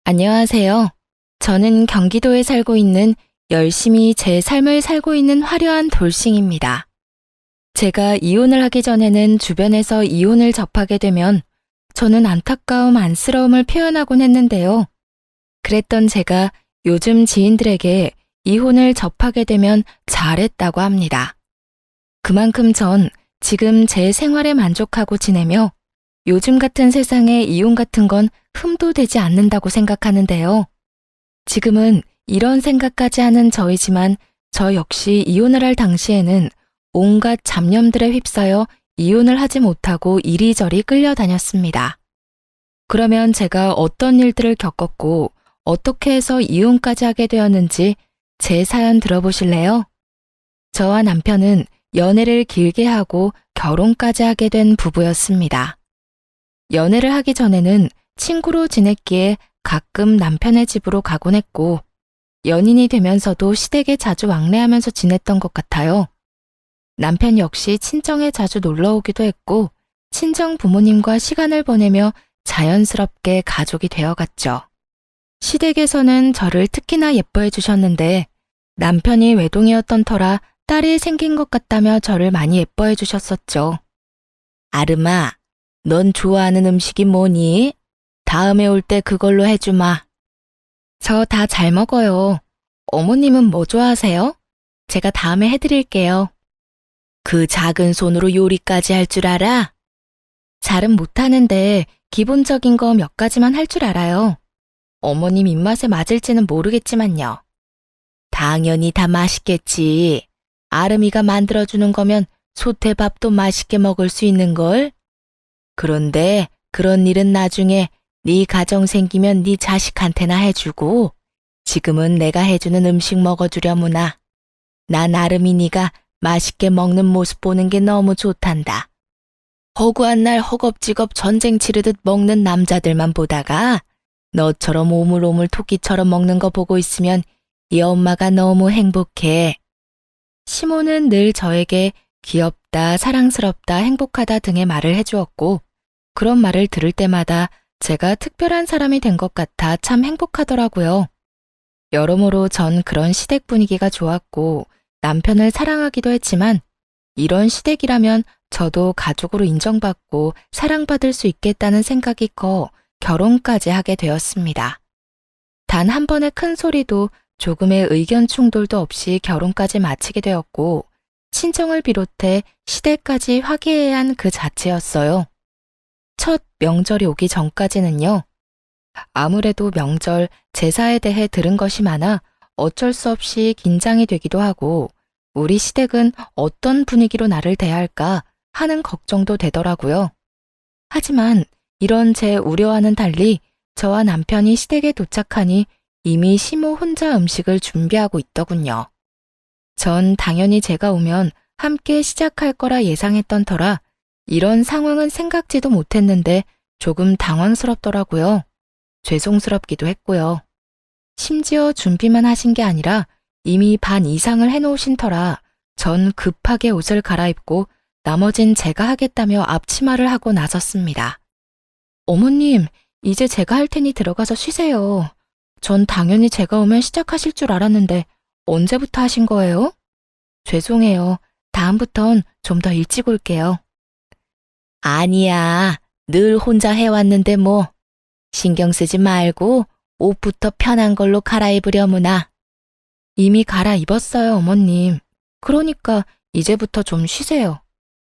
안녕하세요. 저는 경기도에 살고 있는 열심히 제 삶을 살고 있는 화려한 돌싱입니다. 제가 이혼을 하기 전에는 주변에서 이혼을 접하게 되면 저는 안타까움, 안쓰러움을 표현하곤 했는데요. 그랬던 제가 요즘 지인들에게 이혼을 접하게 되면 잘했다고 합니다. 그만큼 전 지금 제 생활에 만족하고 지내며 요즘 같은 세상에 이혼 같은 건 흠도 되지 않는다고 생각하는데요. 지금은 이런 생각까지 하는 저이지만 저 역시 이혼을 할 당시에는 온갖 잡념들에 휩싸여 이혼을 하지 못하고 이리저리 끌려다녔습니다. 그러면 제가 어떤 일들을 겪었고 어떻게 해서 이혼까지 하게 되었는지 제 사연 들어보실래요? 저와 남편은 연애를 길게 하고 결혼까지 하게 된 부부였습니다. 연애를 하기 전에는 친구로 지냈기에 가끔 남편의 집으로 가곤 했고 연인이 되면서도 시댁에 자주 왕래하면서 지냈던 것 같아요. 남편 역시 친정에 자주 놀러 오기도 했고 친정 부모님과 시간을 보내며 자연스럽게 가족이 되어갔죠. 시댁에서는 저를 특히나 예뻐해 주셨는데 남편이 외동이었던 터라 딸이 생긴 것 같다며 저를 많이 예뻐해 주셨었죠. 아름아, 넌 좋아하는 음식이 뭐니? 다음에 올 때 그걸로 해주마. 저 다 잘 먹어요. 어머님은 뭐 좋아하세요? 제가 다음에 해드릴게요. 그 작은 손으로 요리까지 할 줄 알아? 잘은 못하는데 기본적인 거 몇 가지만 할 줄 알아요. 어머님 입맛에 맞을지는 모르겠지만요. 당연히 다 맛있겠지. 아름이가 만들어주는 거면 소태밥도 맛있게 먹을 수 있는걸? 그런데 그런 일은 나중에 네 가정 생기면 네 자식한테나 해주고 지금은 내가 해주는 음식 먹어주려무나. 난 아름이니가 맛있게 먹는 모습 보는 게 너무 좋단다. 허구한 날 허겁지겁 전쟁 치르듯 먹는 남자들만 보다가 너처럼 오물오물 토끼처럼 먹는 거 보고 있으면 이 엄마가 너무 행복해. 시모는 늘 저에게 귀엽다, 사랑스럽다, 행복하다 등의 말을 해주었고 그런 말을 들을 때마다 제가 특별한 사람이 된 것 같아 참 행복하더라고요. 여러모로 전 그런 시댁 분위기가 좋았고 남편을 사랑하기도 했지만 이런 시댁이라면 저도 가족으로 인정받고 사랑받을 수 있겠다는 생각이 커 결혼까지 하게 되었습니다. 단 한 번의 큰 소리도 조금의 의견 충돌도 없이 결혼까지 마치게 되었고 친정을 비롯해 시댁까지 화기애애한 그 자체였어요. 첫 명절이 오기 전까지는요. 아무래도 명절, 제사에 대해 들은 것이 많아 어쩔 수 없이 긴장이 되기도 하고 우리 시댁은 어떤 분위기로 나를 대할까 하는 걱정도 되더라고요. 하지만 이런 제 우려와는 달리 저와 남편이 시댁에 도착하니 이미 시모 혼자 음식을 준비하고 있더군요. 전 당연히 제가 오면 함께 시작할 거라 예상했던 터라 이런 상황은 생각지도 못했는데 조금 당황스럽더라고요. 죄송스럽기도 했고요. 심지어 준비만 하신 게 아니라 이미 반 이상을 해놓으신 터라 전 급하게 옷을 갈아입고 나머진 제가 하겠다며 앞치마를 하고 나섰습니다. 어머님, 이제 제가 할 테니 들어가서 쉬세요. 전 당연히 제가 오면 시작하실 줄 알았는데 언제부터 하신 거예요? 죄송해요. 다음부턴 좀 더 일찍 올게요. 아니야. 늘 혼자 해왔는데 뭐. 신경 쓰지 말고 옷부터 편한 걸로 갈아입으려무나. 이미 갈아입었어요, 어머님. 그러니까 이제부터 좀 쉬세요.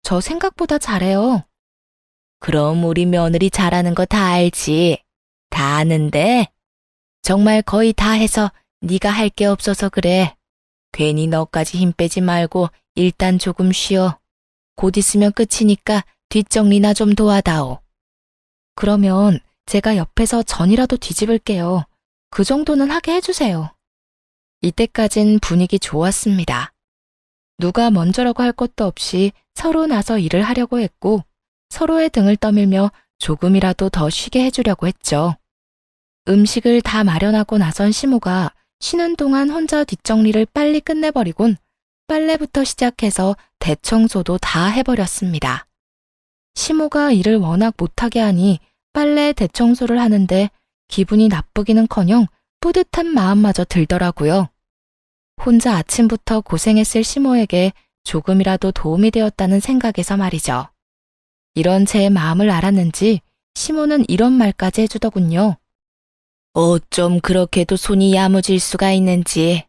저 생각보다 잘해요. 그럼 우리 며느리 잘하는 거 다 알지. 다 아는데. 정말 거의 다 해서 네가 할 게 없어서 그래. 괜히 너까지 힘 빼지 말고 일단 조금 쉬어. 곧 있으면 끝이니까 뒷정리나 좀 도와다오. 그러면 제가 옆에서 전이라도 뒤집을게요. 그 정도는 하게 해주세요. 이때까진 분위기 좋았습니다. 누가 먼저라고 할 것도 없이 서로 나서 일을 하려고 했고 서로의 등을 떠밀며 조금이라도 더 쉬게 해주려고 했죠. 음식을 다 마련하고 나선 시모가 쉬는 동안 혼자 뒷정리를 빨리 끝내버리곤 빨래부터 시작해서 대청소도 다 해버렸습니다. 시모가 일을 워낙 못하게 하니 빨래 대청소를 하는데 기분이 나쁘기는커녕 뿌듯한 마음마저 들더라고요. 혼자 아침부터 고생했을 시모에게 조금이라도 도움이 되었다는 생각에서 말이죠. 이런 제 마음을 알았는지 시모는 이런 말까지 해주더군요. 어쩜 그렇게도 손이 야무질 수가 있는지.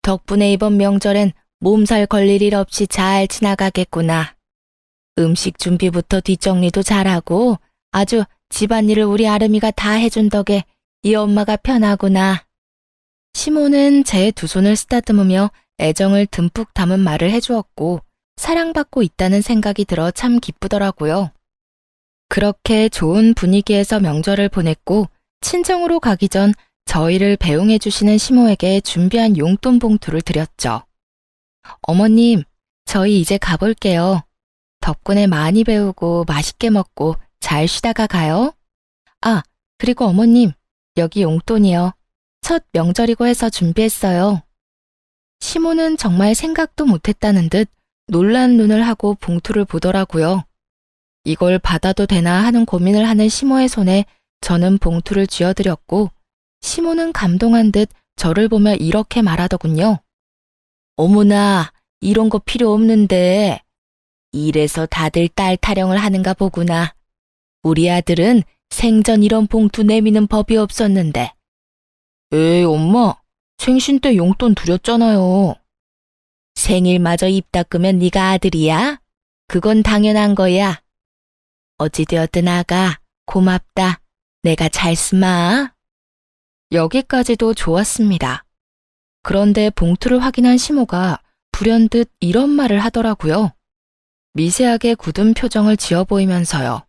덕분에 이번 명절엔 몸살 걸릴 일 없이 잘 지나가겠구나. 음식 준비부터 뒷정리도 잘하고 아주 집안일을 우리 아름이가 다 해준 덕에 이 엄마가 편하구나. 시모는 제 두 손을 쓰다듬으며 애정을 듬뿍 담은 말을 해주었고 사랑받고 있다는 생각이 들어 참 기쁘더라고요. 그렇게 좋은 분위기에서 명절을 보냈고 친정으로 가기 전 저희를 배웅해 주시는 시모에게 준비한 용돈 봉투를 드렸죠. 어머님, 저희 이제 가볼게요. 덕분에 많이 배우고 맛있게 먹고 잘 쉬다가 가요. 아, 그리고 어머님, 여기 용돈이요. 첫 명절이고 해서 준비했어요. 시모는 정말 생각도 못했다는 듯 놀란 눈을 하고 봉투를 보더라고요. 이걸 받아도 되나 하는 고민을 하는 시모의 손에 저는 봉투를 쥐어드렸고 시모는 감동한 듯 저를 보며 이렇게 말하더군요. 어머나, 이런 거 필요 없는데. 이래서 다들 딸 타령을 하는가 보구나. 우리 아들은 생전 이런 봉투 내미는 법이 없었는데. 에이, 엄마, 생신 때 용돈 드렸잖아요. 생일마저 입 닦으면 네가 아들이야? 그건 당연한 거야. 어찌되었든 아가, 고맙다. 내가 잘 쓰마. 여기까지도 좋았습니다. 그런데 봉투를 확인한 시모가 불현듯 이런 말을 하더라고요. 미세하게 굳은 표정을 지어 보이면서요.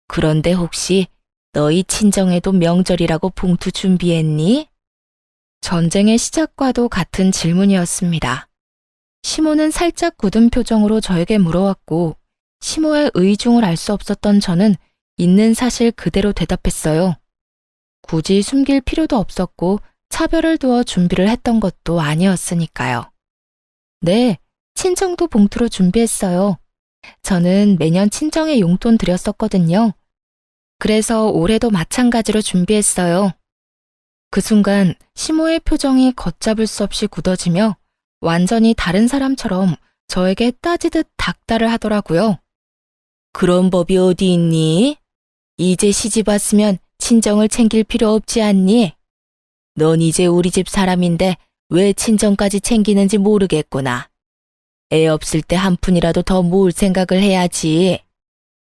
그런데 혹시 너희 친정에도 명절이라고 봉투 준비했니? 전쟁의 시작과도 같은 질문이었습니다. 시모는 살짝 굳은 표정으로 저에게 물어왔고 시모의 의중을 알 수 없었던 저는 있는 사실 그대로 대답했어요. 굳이 숨길 필요도 없었고 차별을 두어 준비를 했던 것도 아니었으니까요. 네, 친정도 봉투로 준비했어요. 저는 매년 친정에 용돈 드렸었거든요. 그래서 올해도 마찬가지로 준비했어요. 그 순간 시모의 표정이 걷잡을 수 없이 굳어지며 완전히 다른 사람처럼 저에게 따지듯 닥달을 하더라고요. 그런 법이 어디 있니? 이제 시집 왔으면 친정을 챙길 필요 없지 않니? 넌 이제 우리 집 사람인데 왜 친정까지 챙기는지 모르겠구나. 애 없을 때 한 푼이라도 더 모을 생각을 해야지.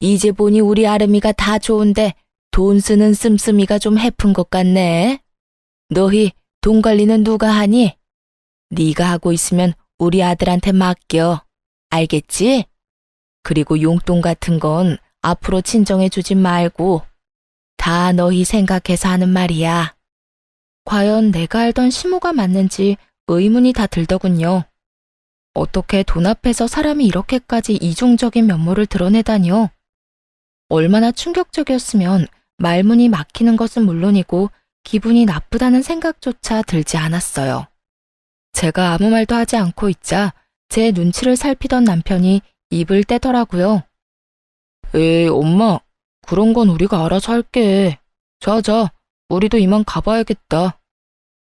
이제 보니 우리 아름이가 다 좋은데 돈 쓰는 씀씀이가 좀 해픈 것 같네. 너희 돈 관리는 누가 하니? 네가 하고 있으면 우리 아들한테 맡겨. 알겠지? 그리고 용돈 같은 건 앞으로 친정해 주지 말고 다 너희 생각해서 하는 말이야. 과연 내가 알던 시모가 맞는지 의문이 다 들더군요. 어떻게 돈 앞에서 사람이 이렇게까지 이중적인 면모를 드러내다니요? 얼마나 충격적이었으면 말문이 막히는 것은 물론이고 기분이 나쁘다는 생각조차 들지 않았어요. 제가 아무 말도 하지 않고 있자 제 눈치를 살피던 남편이 입을 떼더라고요. 에이, 엄마, 그런 건 우리가 알아서 할게. 자, 우리도 이만 가봐야겠다.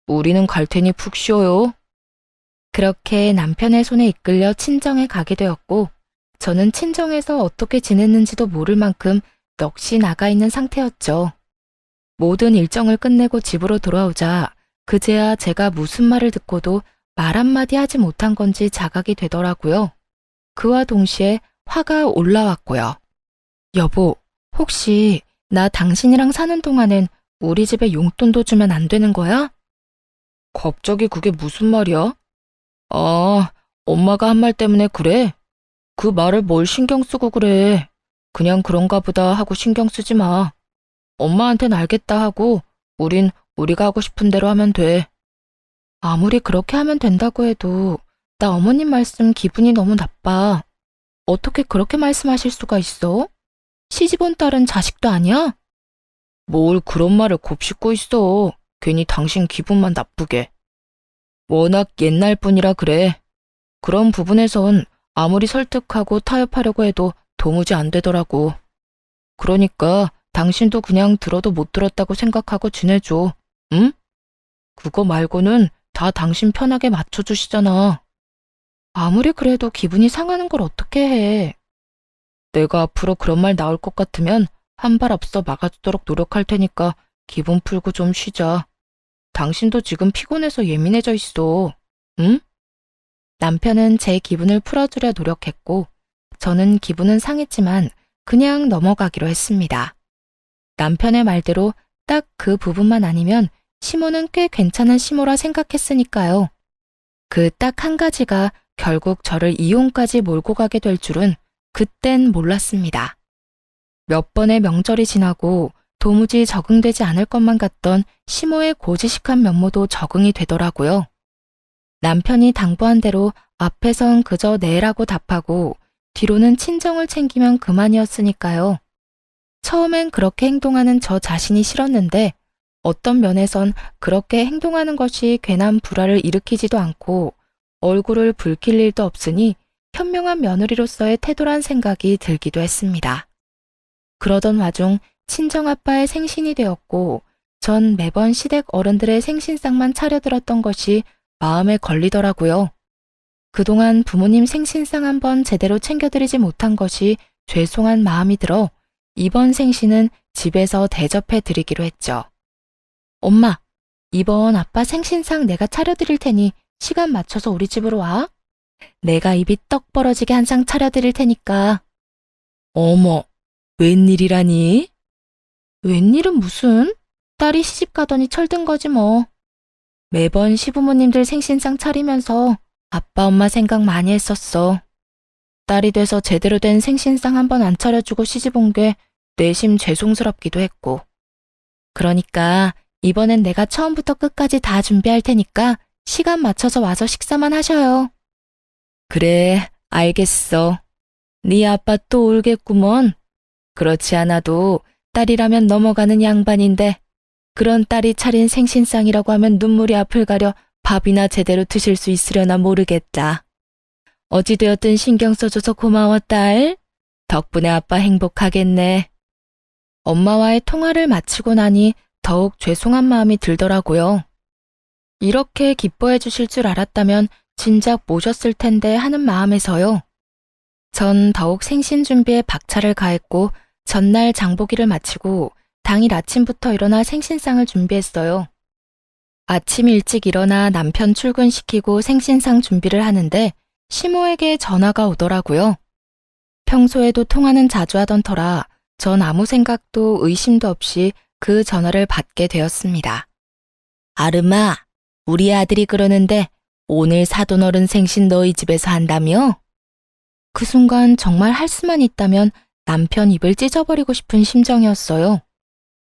우리는 갈 테니 푹 쉬어요. 그렇게 남편의 손에 이끌려 친정에 가게 되었고 저는 친정에서 어떻게 지냈는지도 모를 만큼 넋이 나가 있는 상태였죠. 모든 일정을 끝내고 집으로 돌아오자 그제야 제가 무슨 말을 듣고도 말 한마디 하지 못한 건지 자각이 되더라고요. 그와 동시에 화가 올라왔고요. 여보, 혹시 나 당신이랑 사는 동안엔 우리 집에 용돈도 주면 안 되는 거야? 갑자기 그게 무슨 말이야? 아, 엄마가 한 말 때문에 그래? 그 말을 뭘 신경 쓰고 그래. 그냥 그런가 보다 하고 신경 쓰지 마. 엄마한텐 알겠다 하고 우린 우리가 하고 싶은 대로 하면 돼. 아무리 그렇게 하면 된다고 해도 나 어머님 말씀 기분이 너무 나빠. 어떻게 그렇게 말씀하실 수가 있어? 시집 온 딸은 자식도 아니야? 뭘 그런 말을 곱씹고 있어. 괜히 당신 기분만 나쁘게. 워낙 옛날 분이라 그래. 그런 부분에선 아무리 설득하고 타협하려고 해도 도무지 안 되더라고. 그러니까 당신도 그냥 들어도 못 들었다고 생각하고 지내줘. 응? 그거 말고는 다 당신 편하게 맞춰주시잖아. 아무리 그래도 기분이 상하는 걸 어떻게 해. 내가 앞으로 그런 말 나올 것 같으면 한 발 앞서 막아주도록 노력할 테니까 기분 풀고 좀 쉬자. 당신도 지금 피곤해서 예민해져 있어. 응? 남편은 제 기분을 풀어주려 노력했고, 저는 기분은 상했지만 그냥 넘어가기로 했습니다. 남편의 말대로 딱 그 부분만 아니면 시모는 꽤 괜찮은 시모라 생각했으니까요. 그 딱 한 가지가 결국 저를 이혼까지 몰고 가게 될 줄은 그땐 몰랐습니다. 몇 번의 명절이 지나고 도무지 적응되지 않을 것만 같던 시모의 고지식한 면모도 적응이 되더라고요. 남편이 당부한 대로 앞에선 그저 네라고 답하고 뒤로는 친정을 챙기면 그만이었으니까요. 처음엔 그렇게 행동하는 저 자신이 싫었는데 어떤 면에선 그렇게 행동하는 것이 괜한 불화를 일으키지도 않고 얼굴을 붉힐 일도 없으니 현명한 며느리로서의 태도란 생각이 들기도 했습니다. 그러던 와중 친정아빠의 생신이 되었고 전 매번 시댁 어른들의 생신상만 차려들었던 것이 마음에 걸리더라고요. 그동안 부모님 생신상 한번 제대로 챙겨드리지 못한 것이 죄송한 마음이 들어 이번 생신은 집에서 대접해 드리기로 했죠. 엄마, 이번 아빠 생신상 내가 차려드릴 테니 시간 맞춰서 우리 집으로 와. 내가 입이 떡 벌어지게 한 상 차려드릴 테니까. 어머, 웬일이라니? 웬일은 무슨? 딸이 시집 가더니 철든 거지 뭐. 매번 시부모님들 생신상 차리면서 아빠 엄마 생각 많이 했었어. 딸이 돼서 제대로 된 생신상 한번 안 차려주고 시집 온 게 내심 죄송스럽기도 했고. 그러니까 이번엔 내가 처음부터 끝까지 다 준비할 테니까 시간 맞춰서 와서 식사만 하셔요. 그래, 알겠어. 네 아빠 또 울겠구먼. 그렇지 않아도 딸이라면 넘어가는 양반인데 그런 딸이 차린 생신상이라고 하면 눈물이 앞을 가려 밥이나 제대로 드실 수 있으려나 모르겠다. 어찌되었든 신경 써줘서 고마워, 딸. 덕분에 아빠 행복하겠네. 엄마와의 통화를 마치고 나니 더욱 죄송한 마음이 들더라고요. 이렇게 기뻐해 주실 줄 알았다면 진작 모셨을 텐데 하는 마음에서요. 전 더욱 생신 준비에 박차를 가했고 전날 장보기를 마치고 당일 아침부터 일어나 생신상을 준비했어요. 아침 일찍 일어나 남편 출근시키고 생신상 준비를 하는데 시모에게 전화가 오더라고요. 평소에도 통화는 자주 하던 터라 전 아무 생각도 의심도 없이 그 전화를 받게 되었습니다. 아름아, 우리 아들이 그러는데 오늘 사돈어른 생신 너희 집에서 한다며? 그 순간 정말 할 수만 있다면 남편 입을 찢어버리고 싶은 심정이었어요.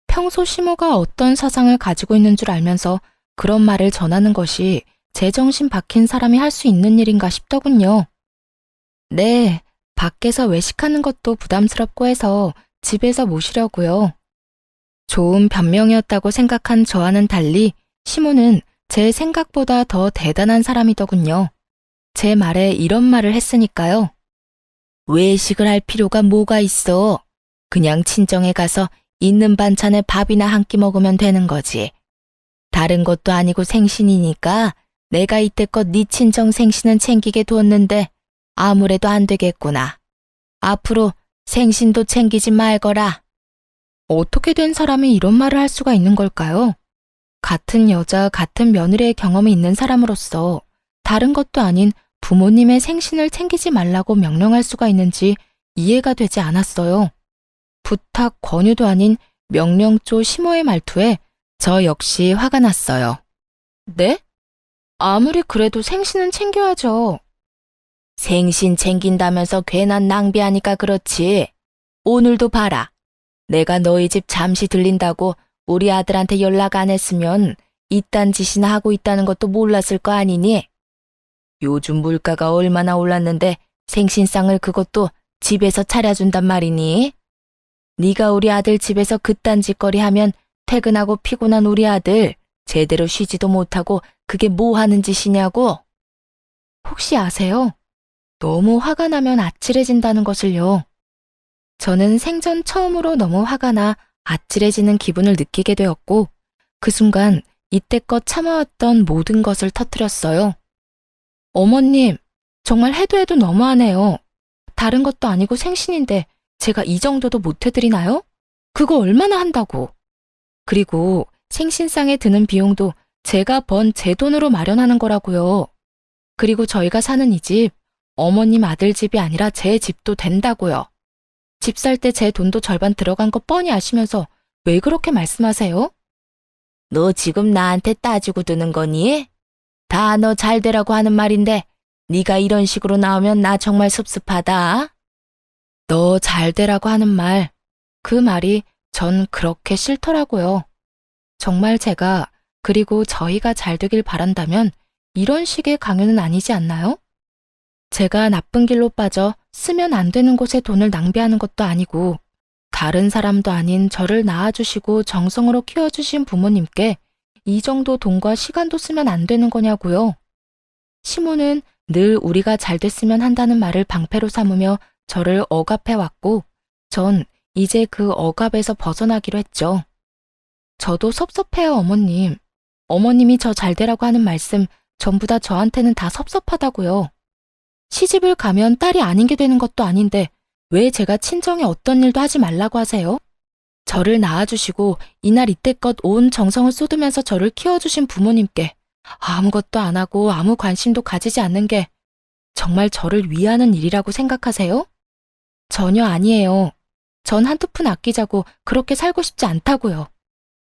평소 시모가 어떤 사상을 가지고 있는 줄 알면서 그런 말을 전하는 것이 제정신 박힌 사람이 할 수 있는 일인가 싶더군요. 네, 밖에서 외식하는 것도 부담스럽고 해서 집에서 모시려고요. 좋은 변명이었다고 생각한 저와는 달리 시모는 제 생각보다 더 대단한 사람이더군요. 제 말에 이런 말을 했으니까요. 외식을 할 필요가 뭐가 있어. 그냥 친정에 가서 있는 반찬에 밥이나 한 끼 먹으면 되는 거지. 다른 것도 아니고 생신이니까 내가 이때껏 네 친정 생신은 챙기게 두었는데 아무래도 안 되겠구나. 앞으로 생신도 챙기지 말거라. 어떻게 된 사람이 이런 말을 할 수가 있는 걸까요? 같은 여자, 같은 며느리의 경험이 있는 사람으로서 다른 것도 아닌 부모님의 생신을 챙기지 말라고 명령할 수가 있는지 이해가 되지 않았어요. 부탁, 권유도 아닌 명령조 시모의 말투에 저 역시 화가 났어요. 네? 아무리 그래도 생신은 챙겨야죠. 생신 챙긴다면서 괜한 낭비하니까 그렇지. 오늘도 봐라. 내가 너희 집 잠시 들린다고 우리 아들한테 연락 안 했으면 이딴 짓이나 하고 있다는 것도 몰랐을 거 아니니? 요즘 물가가 얼마나 올랐는데 생신상을 그것도 집에서 차려준단 말이니? 네가 우리 아들 집에서 그딴 짓거리 하면 퇴근하고 피곤한 우리 아들 제대로 쉬지도 못하고 그게 뭐 하는 짓이냐고? 혹시 아세요? 너무 화가 나면 아찔해진다는 것을요. 저는 생전 처음으로 너무 화가 나 아찔해지는 기분을 느끼게 되었고 그 순간 이때껏 참아왔던 모든 것을 터뜨렸어요. 어머님, 정말 해도 해도 너무하네요. 다른 것도 아니고 생신인데 제가 이 정도도 못 해드리나요? 그거 얼마나 한다고. 그리고 생신상에 드는 비용도 제가 번 제 돈으로 마련하는 거라고요. 그리고 저희가 사는 이 집, 어머님 아들 집이 아니라 제 집도 된다고요. 집 살 때 제 돈도 절반 들어간 거 뻔히 아시면서 왜 그렇게 말씀하세요? 너 지금 나한테 따지고 드는 거니? 다 너 잘 되라고 하는 말인데 네가 이런 식으로 나오면 나 정말 섭섭하다. 너 잘 되라고 하는 말, 그 말이 전 그렇게 싫더라고요. 정말 제가 그리고 저희가 잘 되길 바란다면 이런 식의 강요는 아니지 않나요? 제가 나쁜 길로 빠져 쓰면 안 되는 곳에 돈을 낭비하는 것도 아니고 다른 사람도 아닌 저를 낳아주시고 정성으로 키워주신 부모님께 이 정도 돈과 시간도 쓰면 안 되는 거냐고요. 시모는 늘 우리가 잘 됐으면 한다는 말을 방패로 삼으며 저를 억압해왔고 전 이제 그 억압에서 벗어나기로 했죠. 저도 섭섭해요, 어머님. 어머님이 저 잘 되라고 하는 말씀 전부 다 저한테는 다 섭섭하다고요. 시집을 가면 딸이 아닌 게 되는 것도 아닌데 왜 제가 친정에 어떤 일도 하지 말라고 하세요? 저를 낳아주시고 이날 이때껏 온 정성을 쏟으면서 저를 키워주신 부모님께 아무것도 안 하고 아무 관심도 가지지 않는 게 정말 저를 위하는 일이라고 생각하세요? 전혀 아니에요. 전 한두 푼 아끼자고 그렇게 살고 싶지 않다고요.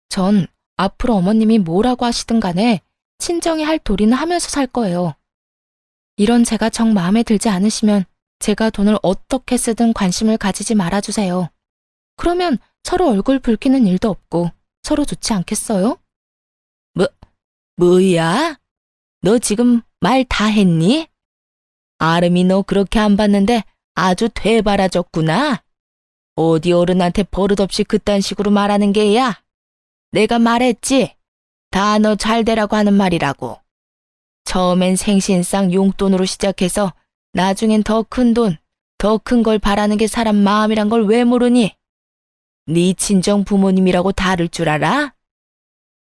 전 앞으로 어머님이 뭐라고 하시든 간에 친정에 할 도리는 하면서 살 거예요. 이런 제가 정 마음에 들지 않으시면 제가 돈을 어떻게 쓰든 관심을 가지지 말아주세요. 그러면 서로 얼굴 붉히는 일도 없고 서로 좋지 않겠어요? 뭐야? 너 지금 말 다 했니? 아름이 너 그렇게 안 봤는데 아주 되바라졌구나. 어디 어른한테 버릇없이 그딴 식으로 말하는 게야? 내가 말했지? 다 너 잘 되라고 하는 말이라고. 처음엔 생신상 용돈으로 시작해서 나중엔 더 큰 돈, 더 큰 걸 바라는 게 사람 마음이란 걸 왜 모르니? 네 친정 부모님이라고 다를 줄 알아?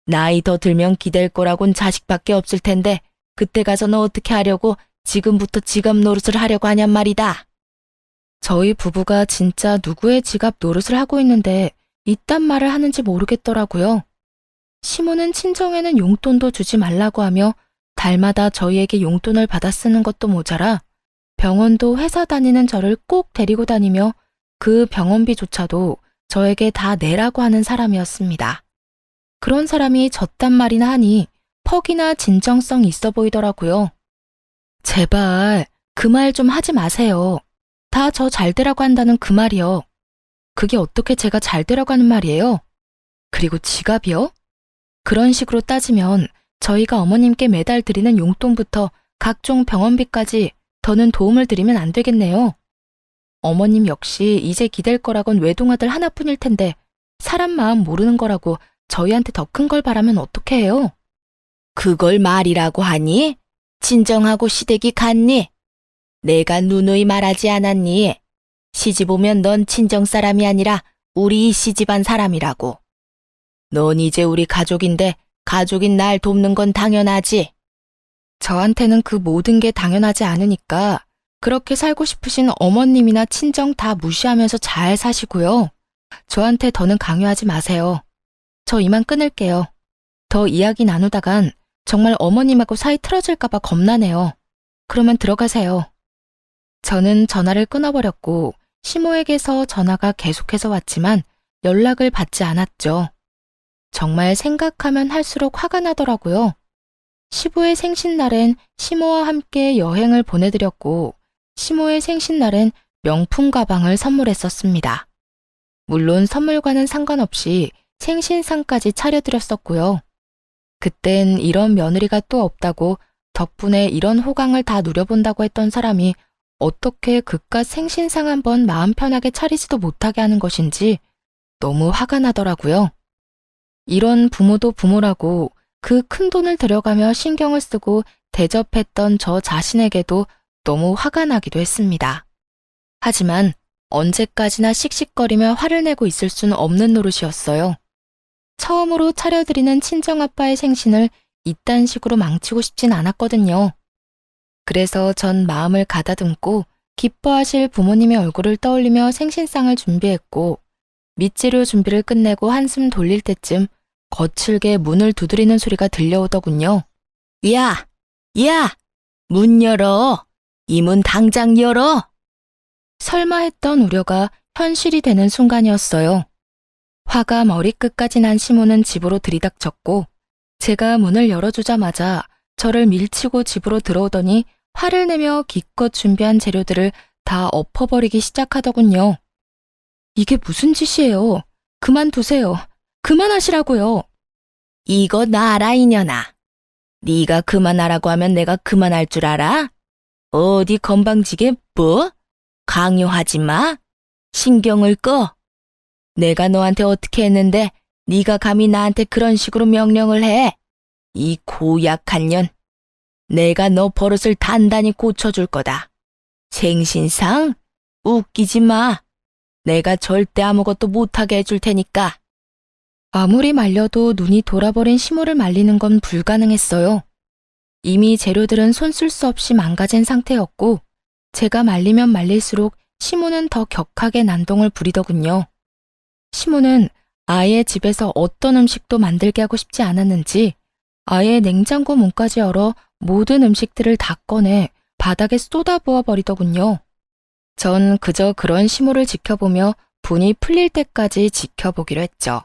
나이 더 들면 기댈 거라곤 자식밖에 없을 텐데 그때 가서 너 어떻게 하려고 지금부터 지갑 노릇을 하려고 하냔 말이다. 저희 부부가 진짜 누구의 지갑 노릇을 하고 있는데 이딴 말을 하는지 모르겠더라고요. 시모는 친정에는 용돈도 주지 말라고 하며 달마다 저희에게 용돈을 받아 쓰는 것도 모자라 병원도 회사 다니는 저를 꼭 데리고 다니며 그 병원비조차도 저에게 다 내라고 하는 사람이었습니다. 그런 사람이 저딴 말이나 하니 퍽이나 진정성 있어 보이더라고요. 제발 그 말 좀 하지 마세요. 다 저 잘 되라고 한다는 그 말이요. 그게 어떻게 제가 잘 되라고 하는 말이에요? 그리고 지갑이요? 그런 식으로 따지면 저희가 어머님께 매달 드리는 용돈부터 각종 병원비까지 더는 도움을 드리면 안 되겠네요. 어머님 역시 이제 기댈 거라곤 외동아들 하나뿐일 텐데 사람 마음 모르는 거라고 저희한테 더 큰 걸 바라면 어떻게 해요? 그걸 말이라고 하니? 진정하고 시댁이 갔니? 내가 누누이 말하지 않았니? 시집 오면 넌 친정 사람이 아니라 우리 이 시집안 사람이라고. 넌 이제 우리 가족인데 가족인 날 돕는 건 당연하지. 저한테는 그 모든 게 당연하지 않으니까 그렇게 살고 싶으신 어머님이나 친정 다 무시하면서 잘 사시고요. 저한테 더는 강요하지 마세요. 저 이만 끊을게요. 더 이야기 나누다간 정말 어머님하고 사이 틀어질까봐 겁나네요. 그러면 들어가세요. 저는 전화를 끊어버렸고 시모에게서 전화가 계속해서 왔지만 연락을 받지 않았죠. 정말 생각하면 할수록 화가 나더라고요. 시부의 생신날엔 시모와 함께 여행을 보내드렸고 시모의 생신날엔 명품 가방을 선물했었습니다. 물론 선물과는 상관없이 생신상까지 차려드렸었고요. 그땐 이런 며느리가 또 없다고 덕분에 이런 호강을 다 누려본다고 했던 사람이 어떻게 그깟 생신상 한번 마음 편하게 차리지도 못하게 하는 것인지 너무 화가 나더라고요. 이런 부모도 부모라고 그 큰 돈을 들여가며 신경을 쓰고 대접했던 저 자신에게도 너무 화가 나기도 했습니다. 하지만 언제까지나 씩씩거리며 화를 내고 있을 수는 없는 노릇이었어요. 처음으로 차려드리는 친정아빠의 생신을 이딴 식으로 망치고 싶진 않았거든요. 그래서 전 마음을 가다듬고 기뻐하실 부모님의 얼굴을 떠올리며 생신상을 준비했고, 밑재료 준비를 끝내고 한숨 돌릴 때쯤 거칠게 문을 두드리는 소리가 들려오더군요. 야! 야! 문 열어! 이 문 당장 열어! 설마 했던 우려가 현실이 되는 순간이었어요. 화가 머리끝까지 난 시모는 집으로 들이닥쳤고, 제가 문을 열어주자마자 저를 밀치고 집으로 들어오더니 화를 내며 기껏 준비한 재료들을 다 엎어버리기 시작하더군요. 이게 무슨 짓이에요? 그만두세요. 그만하시라고요. 이거 놔라 이년아. 네가 그만하라고 하면 내가 그만할 줄 알아? 어디 건방지게 뭐? 강요하지 마. 신경을 꺼. 내가 너한테 어떻게 했는데 네가 감히 나한테 그런 식으로 명령을 해. 이 고약한 년. 내가 너 버릇을 단단히 고쳐줄 거다. 생신상? 웃기지 마. 내가 절대 아무것도 못하게 해줄 테니까. 아무리 말려도 눈이 돌아버린 시모를 말리는 건 불가능했어요. 이미 재료들은 손 쓸 수 없이 망가진 상태였고, 제가 말리면 말릴수록 시모는 더 격하게 난동을 부리더군요. 시모는 아예 집에서 어떤 음식도 만들게 하고 싶지 않았는지 아예 냉장고 문까지 열어 모든 음식들을 다 꺼내 바닥에 쏟아부어 버리더군요. 전 그저 그런 시모를 지켜보며 분이 풀릴 때까지 지켜보기로 했죠.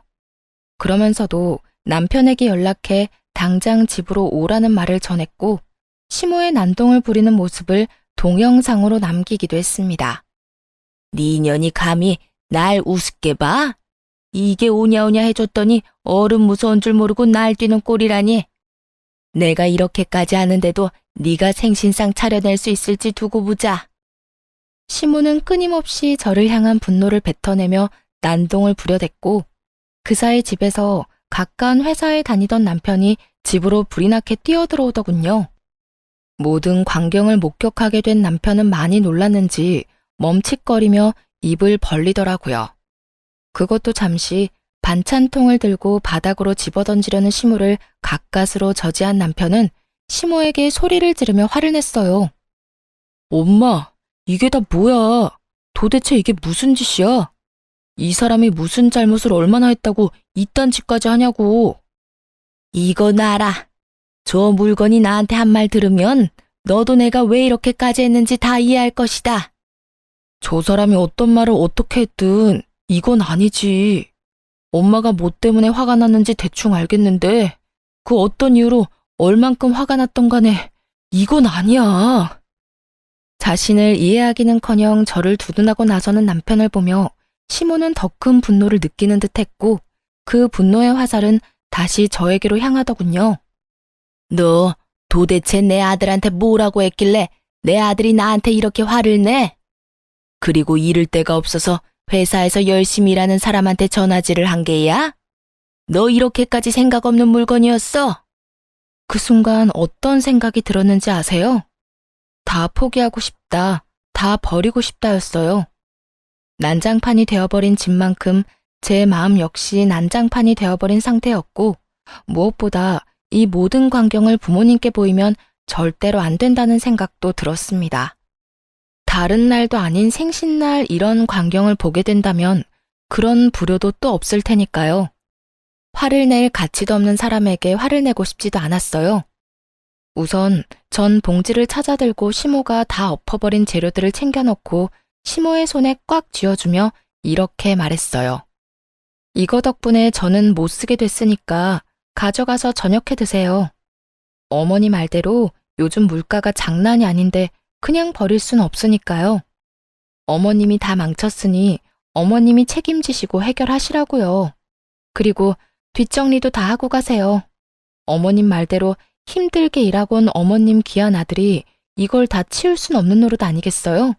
그러면서도 남편에게 연락해 당장 집으로 오라는 말을 전했고, 시모의 난동을 부리는 모습을 동영상으로 남기기도 했습니다. 네 년이 감히 날 우습게 봐? 이게 오냐오냐 해줬더니 어른 무서운 줄 모르고 날뛰는 꼴이라니. 내가 이렇게까지 하는데도 네가 생신상 차려낼 수 있을지 두고 보자. 시모는 끊임없이 저를 향한 분노를 뱉어내며 난동을 부려댔고, 그 사이 집에서 가까운 회사에 다니던 남편이 집으로 불이 나게 뛰어들어오더군요. 모든 광경을 목격하게 된 남편은 많이 놀랐는지 멈칫거리며 입을 벌리더라고요. 그것도 잠시 반찬통을 들고 바닥으로 집어던지려는 시모를 가까스로 저지한 남편은 시모에게 소리를 지르며 화를 냈어요. 엄마, 이게 다 뭐야? 도대체 이게 무슨 짓이야? 이 사람이 무슨 잘못을 얼마나 했다고 이딴 짓까지 하냐고. 이거 놔라. 저 물건이 나한테 한 말 들으면 너도 내가 왜 이렇게까지 했는지 다 이해할 것이다. 저 사람이 어떤 말을 어떻게 했든 이건 아니지. 엄마가 뭐 때문에 화가 났는지 대충 알겠는데 그 어떤 이유로 얼만큼 화가 났던 간에 이건 아니야. 자신을 이해하기는커녕 저를 두둔하고 나서는 남편을 보며 시모는 더 큰 분노를 느끼는 듯했고, 그 분노의 화살은 다시 저에게로 향하더군요. 너 도대체 내 아들한테 뭐라고 했길래 내 아들이 나한테 이렇게 화를 내? 그리고 이를 데가 없어서 회사에서 열심히 일하는 사람한테 전화질을 한 게야? 너 이렇게까지 생각 없는 물건이었어? 그 순간 어떤 생각이 들었는지 아세요? 다 포기하고 싶다, 다 버리고 싶다였어요. 난장판이 되어버린 집만큼 제 마음 역시 난장판이 되어버린 상태였고, 무엇보다 이 모든 광경을 부모님께 보이면 절대로 안 된다는 생각도 들었습니다. 다른 날도 아닌 생신날 이런 광경을 보게 된다면 그런 불효도 또 없을 테니까요. 화를 낼 가치도 없는 사람에게 화를 내고 싶지도 않았어요. 우선 전 봉지를 찾아들고 시모가 다 엎어버린 재료들을 챙겨놓고 시모의 손에 꽉 쥐어주며 이렇게 말했어요. 이거 덕분에 저는 못 쓰게 됐으니까 가져가서 저녁해 드세요. 어머니 말대로 요즘 물가가 장난이 아닌데 그냥 버릴 순 없으니까요. 어머님이 다 망쳤으니 어머님이 책임지시고 해결하시라고요. 그리고 뒷정리도 다 하고 가세요. 어머님 말대로 힘들게 일하고 온 어머님 귀한 아들이 이걸 다 치울 순 없는 노릇 아니겠어요?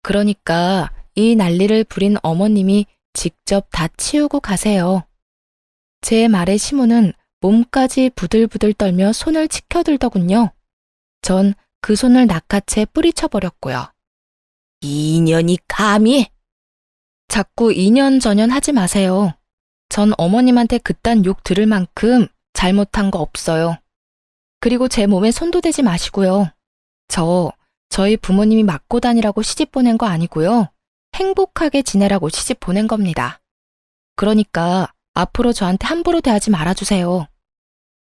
그러니까 이 난리를 부린 어머님이 직접 다 치우고 가세요. 제 말에 시모는 몸까지 부들부들 떨며 손을 치켜들더군요. 전 그 손을 낚아채 뿌리쳐버렸고요. 이 년이 감히! 자꾸 이년저년 하지 마세요. 전 어머님한테 그딴 욕 들을 만큼 잘못한 거 없어요. 그리고 제 몸에 손도 대지 마시고요. 저희 부모님이 맞고 다니라고 시집 보낸 거 아니고요. 행복하게 지내라고 시집 보낸 겁니다. 그러니까 앞으로 저한테 함부로 대하지 말아주세요.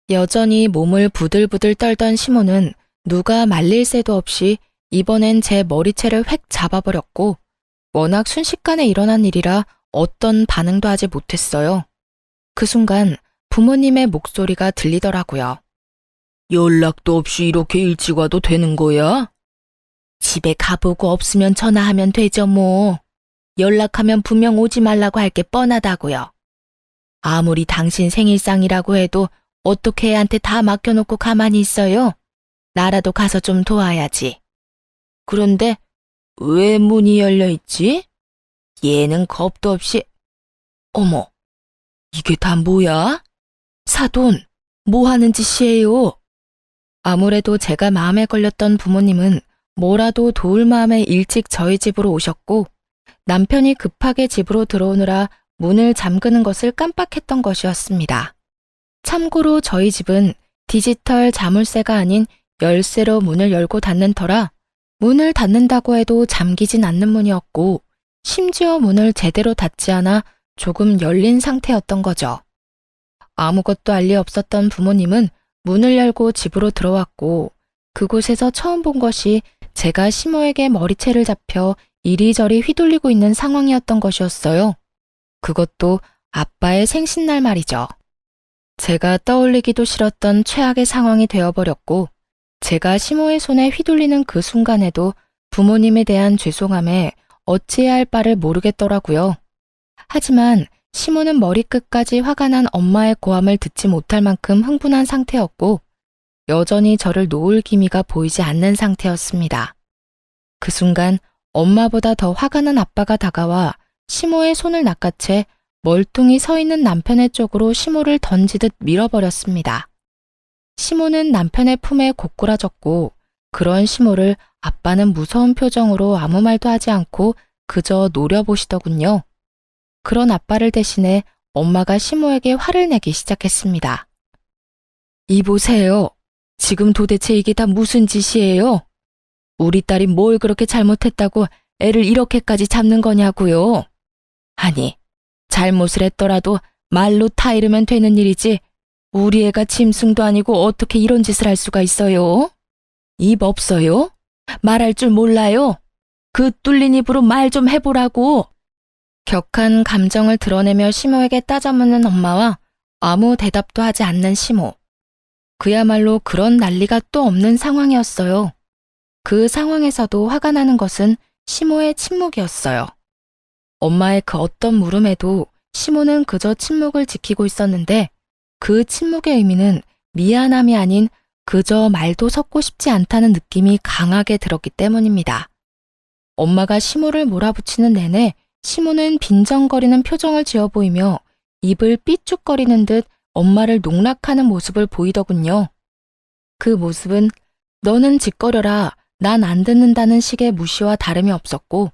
여전히 몸을 부들부들 떨던 시모는 누가 말릴 새도 없이 이번엔 제 머리채를 획 잡아버렸고 워낙 순식간에 일어난 일이라 어떤 반응도 하지 못했어요. 그 순간 부모님의 목소리가 들리더라고요. 연락도 없이 이렇게 일찍 와도 되는 거야? 집에 가보고 없으면 전화하면 되죠 뭐. 연락하면 분명 오지 말라고 할 게 뻔하다고요. 아무리 당신 생일상이라고 해도 어떻게 애한테 다 맡겨놓고 가만히 있어요? 나라도 가서 좀 도와야지. 그런데 왜 문이 열려있지? 얘는 겁도 없이... 어머, 이게 다 뭐야? 사돈, 뭐 하는 짓이에요? 아무래도 제가 마음에 걸렸던 부모님은 뭐라도 도울 마음에 일찍 저희 집으로 오셨고 남편이 급하게 집으로 들어오느라 문을 잠그는 것을 깜빡했던 것이었습니다. 참고로 저희 집은 디지털 자물쇠가 아닌 열쇠로 문을 열고 닫는 터라 문을 닫는다고 해도 잠기진 않는 문이었고 심지어 문을 제대로 닫지 않아 조금 열린 상태였던 거죠. 아무것도 알 리 없었던 부모님은 문을 열고 집으로 들어왔고 그곳에서 처음 본 것이 제가 시모에게 머리채를 잡혀 이리저리 휘둘리고 있는 상황이었던 것이었어요. 그것도 아빠의 생신날 말이죠. 제가 떠올리기도 싫었던 최악의 상황이 되어버렸고 제가 시모의 손에 휘둘리는 그 순간에도 부모님에 대한 죄송함에 어찌해야 할 바를 모르겠더라고요. 하지만 시모는 머리끝까지 화가 난 엄마의 고함을 듣지 못할 만큼 흥분한 상태였고 여전히 저를 놓을 기미가 보이지 않는 상태였습니다. 그 순간 엄마보다 더 화가 난 아빠가 다가와 시모의 손을 낚아채 멀뚱히 서 있는 남편의 쪽으로 시모를 던지듯 밀어버렸습니다. 시모는 남편의 품에 고꾸라졌고 그런 시모를 아빠는 무서운 표정으로 아무 말도 하지 않고 그저 노려보시더군요. 그런 아빠를 대신해 엄마가 시모에게 화를 내기 시작했습니다. 이보세요. 지금 도대체 이게 다 무슨 짓이에요? 우리 딸이 뭘 그렇게 잘못했다고 애를 이렇게까지 잡는 거냐고요? 아니, 잘못을 했더라도 말로 타이르면 되는 일이지 우리 애가 짐승도 아니고 어떻게 이런 짓을 할 수가 있어요? 입 없어요? 말할 줄 몰라요? 그 뚫린 입으로 말 좀 해보라고. 격한 감정을 드러내며 시모에게 따져묻는 엄마와 아무 대답도 하지 않는 시모. 그야말로 그런 난리가 또 없는 상황이었어요. 그 상황에서도 화가 나는 것은 시모의 침묵이었어요. 엄마의 그 어떤 물음에도 시모는 그저 침묵을 지키고 있었는데 그 침묵의 의미는 미안함이 아닌 그저 말도 섞고 싶지 않다는 느낌이 강하게 들었기 때문입니다. 엄마가 시모를 몰아붙이는 내내 시모는 빈정거리는 표정을 지어 보이며 입을 삐죽거리는 듯 엄마를 농락하는 모습을 보이더군요. 그 모습은 너는 짓거려라, 난 안 듣는다는 식의 무시와 다름이 없었고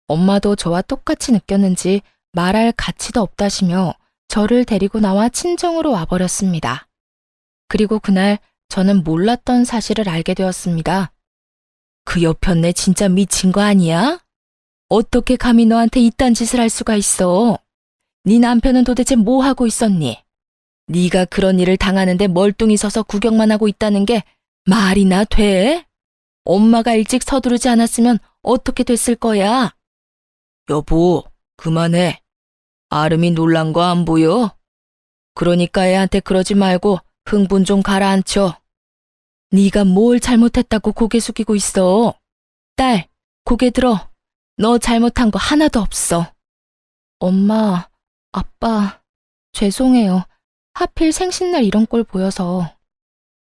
엄마도 저와 똑같이 느꼈는지 말할 가치도 없다시며 저를 데리고 나와 친정으로 와버렸습니다. 그리고 그날 저는 몰랐던 사실을 알게 되었습니다. 그 여편네 진짜 미친 거 아니야? 어떻게 감히 너한테 이딴 짓을 할 수가 있어? 네 남편은 도대체 뭐 하고 있었니? 네가 그런 일을 당하는데 멀뚱히 서서 구경만 하고 있다는 게 말이나 돼? 엄마가 일찍 서두르지 않았으면 어떻게 됐을 거야? 여보, 그만해. 아름이 놀란 거 안 보여? 그러니까 애한테 그러지 말고 흥분 좀 가라앉혀. 네가 뭘 잘못했다고 고개 숙이고 있어. 딸, 고개 들어. 너 잘못한 거 하나도 없어. 엄마, 아빠, 죄송해요. 하필 생신날 이런 꼴 보여서.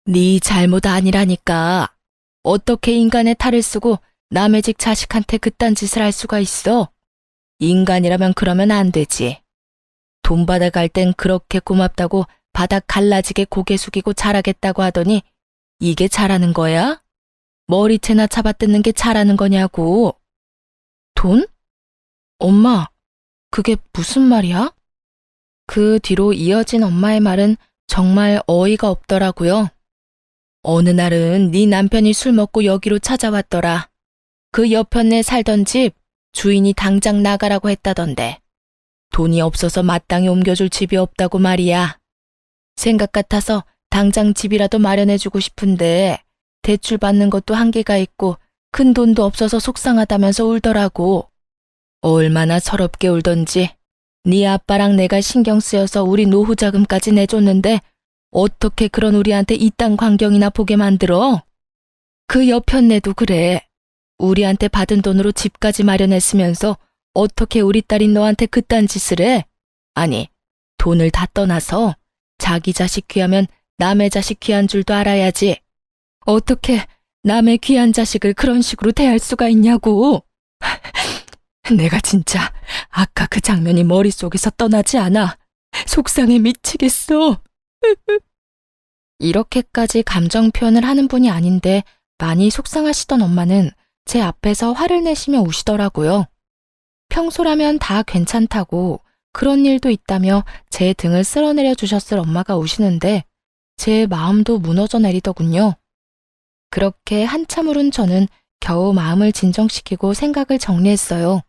네 잘못 아니라니까. 어떻게 인간의 탈을 쓰고 남의 집 자식한테 그딴 짓을 할 수가 있어? 인간이라면 그러면 안 되지. 돈 받아갈 땐 그렇게 고맙다고 바닥 갈라지게 고개 숙이고 잘하겠다고 하더니 이게 잘하는 거야? 머리채나 잡아뜯는 게 잘하는 거냐고. 돈? 엄마, 그게 무슨 말이야? 그 뒤로 이어진 엄마의 말은 정말 어이가 없더라고요. 어느 날은 네 남편이 술 먹고 여기로 찾아왔더라. 그 옆편에 살던 집 주인이 당장 나가라고 했다던데. 돈이 없어서 마땅히 옮겨줄 집이 없다고 말이야. 생각 같아서 당장 집이라도 마련해주고 싶은데 대출 받는 것도 한계가 있고 큰 돈도 없어서 속상하다면서 울더라고. 얼마나 서럽게 울던지. 네 아빠랑 내가 신경 쓰여서 우리 노후 자금까지 내줬는데 어떻게 그런 우리한테 이딴 광경이나 보게 만들어? 그 옆편네도 그래. 우리한테 받은 돈으로 집까지 마련했으면서 어떻게 우리 딸이 너한테 그딴 짓을 해? 아니, 돈을 다 떠나서 자기 자식 귀하면 남의 자식 귀한 줄도 알아야지. 어떻게 남의 귀한 자식을 그런 식으로 대할 수가 있냐고. 내가 진짜 아까 그 장면이 머릿속에서 떠나지 않아. 속상해 미치겠어. 이렇게까지 감정 표현을 하는 분이 아닌데 많이 속상하시던 엄마는 제 앞에서 화를 내시며 우시더라고요. 평소라면 다 괜찮다고 그런 일도 있다며 제 등을 쓸어내려 주셨을 엄마가 우시는데 제 마음도 무너져 내리더군요. 그렇게 한참 울은 저는 겨우 마음을 진정시키고 생각을 정리했어요.